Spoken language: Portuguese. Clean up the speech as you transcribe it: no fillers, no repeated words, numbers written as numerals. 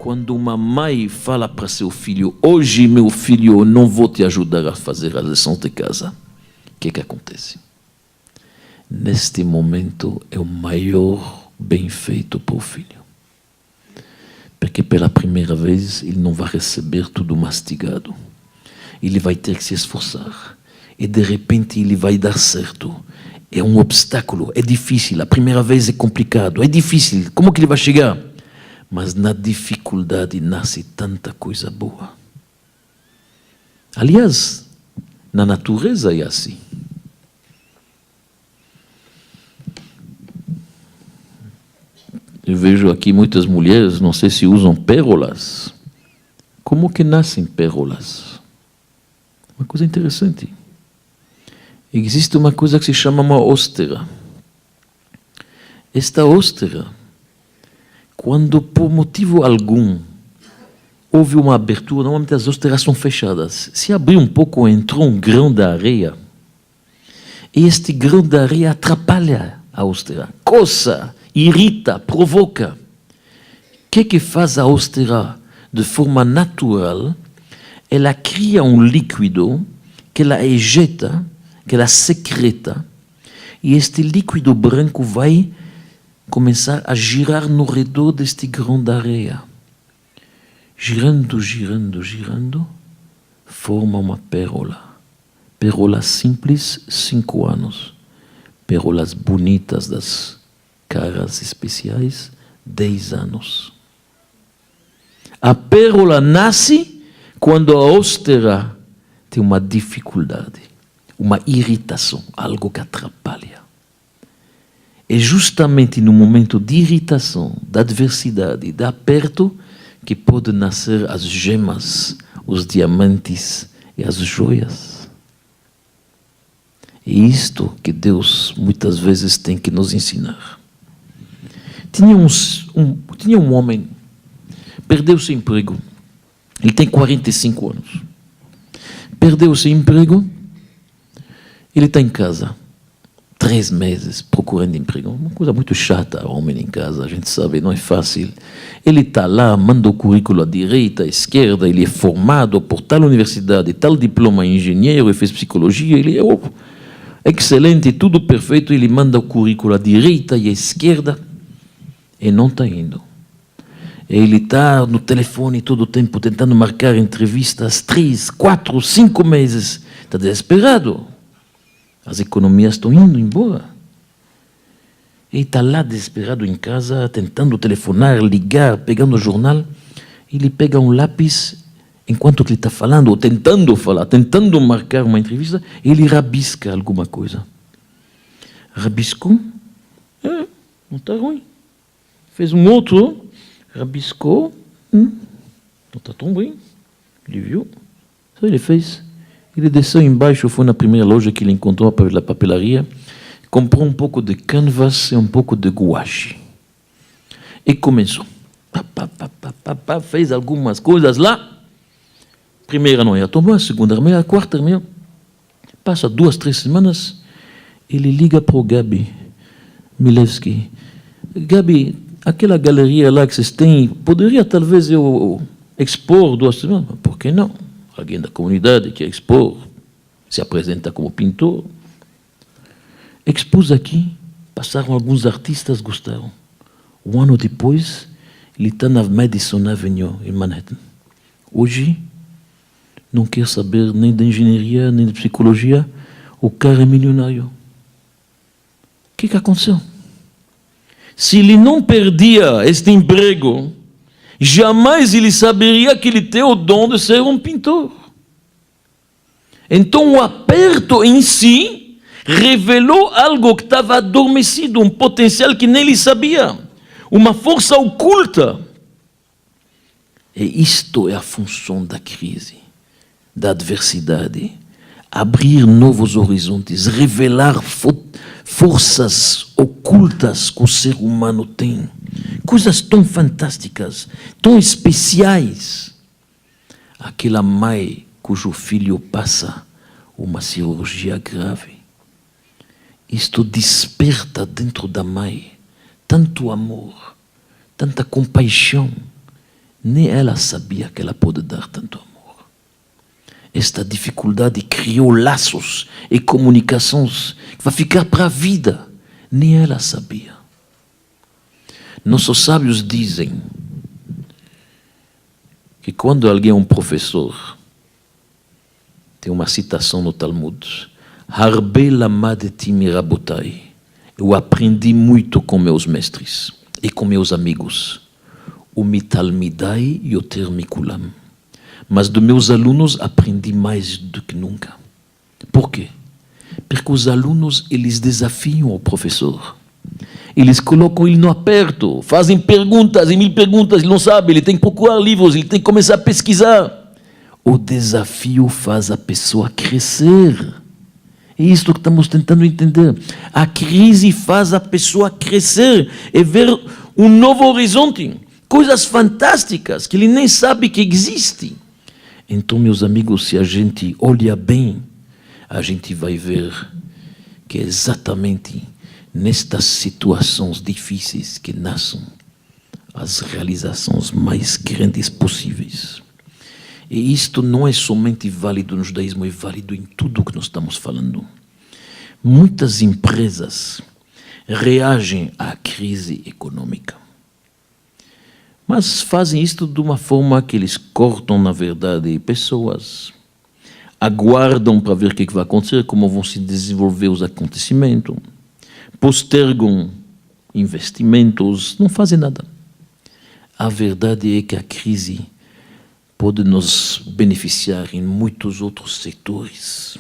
Quando uma mãe fala para seu filho, hoje meu filho, eu não vou te ajudar a fazer a lição de casa, o que acontece? Neste momento é o maior bem feito para o filho. Porque pela primeira vez ele não vai receber tudo mastigado. Ele vai ter que se esforçar. E de repente ele vai dar certo. É um obstáculo, é difícil. A primeira vez é complicado, é difícil. Como que ele vai chegar? Mas na dificuldade nasce tanta coisa boa. Aliás, na natureza é assim. Eu vejo aqui muitas mulheres, não sei se usam pérolas. Como que nascem pérolas? Uma coisa interessante. Existe uma coisa que se chama uma hóstera. Esta hóstera, quando por motivo algum houve uma abertura, normalmente as hósteras são fechadas. Se abrir um pouco, entrou um grão de areia. E este grão de areia atrapalha a hóstera, coça, irrita, provoca. O que faz a hóstera de forma natural? Ela cria um líquido que ela ejeta, que ela secreta, e este líquido branco vai começar a girar no redor deste grão de areia. Girando, girando, girando, forma uma pérola. Pérola simples, 5 anos. Pérolas bonitas das caras especiais, 10 anos. A pérola nasce quando a hóstera tem uma dificuldade, uma irritação, algo que atrapalha. É justamente no momento de irritação, da adversidade, de aperto, que pode nascer as gemas, os diamantes e as joias. É isto que Deus muitas vezes tem que nos ensinar. Tinha um homem, perdeu seu emprego. Ele tem 45 anos. Perdeu seu emprego, ele está em casa. 3 meses procurando emprego. Uma coisa muito chata, homem em casa, a gente sabe, não é fácil. Ele está lá, manda o currículo à direita, à esquerda, ele é formado por tal universidade, tal diploma engenheiro, ele fez psicologia, ele é excelente, tudo perfeito, ele manda o currículo à direita e à esquerda e não está indo. Ele está no telefone todo o tempo tentando marcar entrevistas, 3, 4, 5 meses. Está desesperado. As economias estão indo embora. Ele está lá desesperado em casa, tentando telefonar, ligar, pegando o jornal. Ele pega um lápis, enquanto ele está falando, ou tentando falar, tentando marcar uma entrevista, ele rabisca alguma coisa. Rabiscou, não está ruim. Fez um outro, rabiscou, não está tão bem. Ele viu, só ele fez. Ele desceu embaixo, foi na primeira loja que ele encontrou na papelaria, comprou um pouco de canvas e um pouco de gouache. E começou. Fez algumas coisas lá. Primeira não ia tomar, segunda não ia, quarta não ia. Passa 2, 3 semanas, ele liga para o Gabi Milewski. Gabi, aquela galeria lá que vocês têm, poderia talvez eu expor 2 semanas? Por que não? Alguém da comunidade quer expor, se apresenta como pintor. Expôs aqui, passaram alguns artistas, gostaram. 1 ano depois, ele está na Madison Avenue, em Manhattan. Hoje, não quer saber nem de engenharia, nem de psicologia, o cara é milionário. O que aconteceu? Se ele não perdia este emprego, jamais ele saberia que ele tem o dom de ser um pintor. Então o aperto em si revelou algo que estava adormecido, um potencial que nem ele sabia, uma força oculta. E isto é a função da crise, da adversidade. Abrir novos horizontes, revelar forças ocultas que o ser humano tem. Coisas tão fantásticas, tão especiais. Aquela mãe cujo filho passa uma cirurgia grave. Isto desperta dentro da mãe tanto amor, tanta compaixão. Nem ela sabia que ela pode dar tanto amor. Esta dificuldade criou laços e comunicações que vai ficar para a vida. Nem ela sabia. Nossos sábios dizem que quando alguém é um professor, tem uma citação no Talmud, Harbe lamadeti mirabotai. Eu aprendi muito com meus mestres e com meus amigos. O mitalmidai yoter mikulam. Mas dos meus alunos aprendi mais do que nunca. Por quê? Porque os alunos, eles desafiam o professor. Eles colocam ele no aperto, fazem perguntas e mil perguntas, ele não sabe, ele tem que procurar livros, ele tem que começar a pesquisar. O desafio faz a pessoa crescer. É isso que estamos tentando entender. A crise faz a pessoa crescer e ver um novo horizonte. Coisas fantásticas que ele nem sabe que existem. Então, meus amigos, se a gente olha bem, a gente vai ver que é exatamente nestas situações difíceis que nascem as realizações mais grandes possíveis. E isto não é somente válido no judaísmo, é válido em tudo o que nós estamos falando. Muitas empresas reagem à crise econômica, mas fazem isto de uma forma que eles cortam, na verdade, pessoas, aguardam para ver o que vai acontecer, como vão se desenvolver os acontecimentos, postergam investimentos, não fazem nada. A verdade é que a crise pode nos beneficiar em muitos outros setores.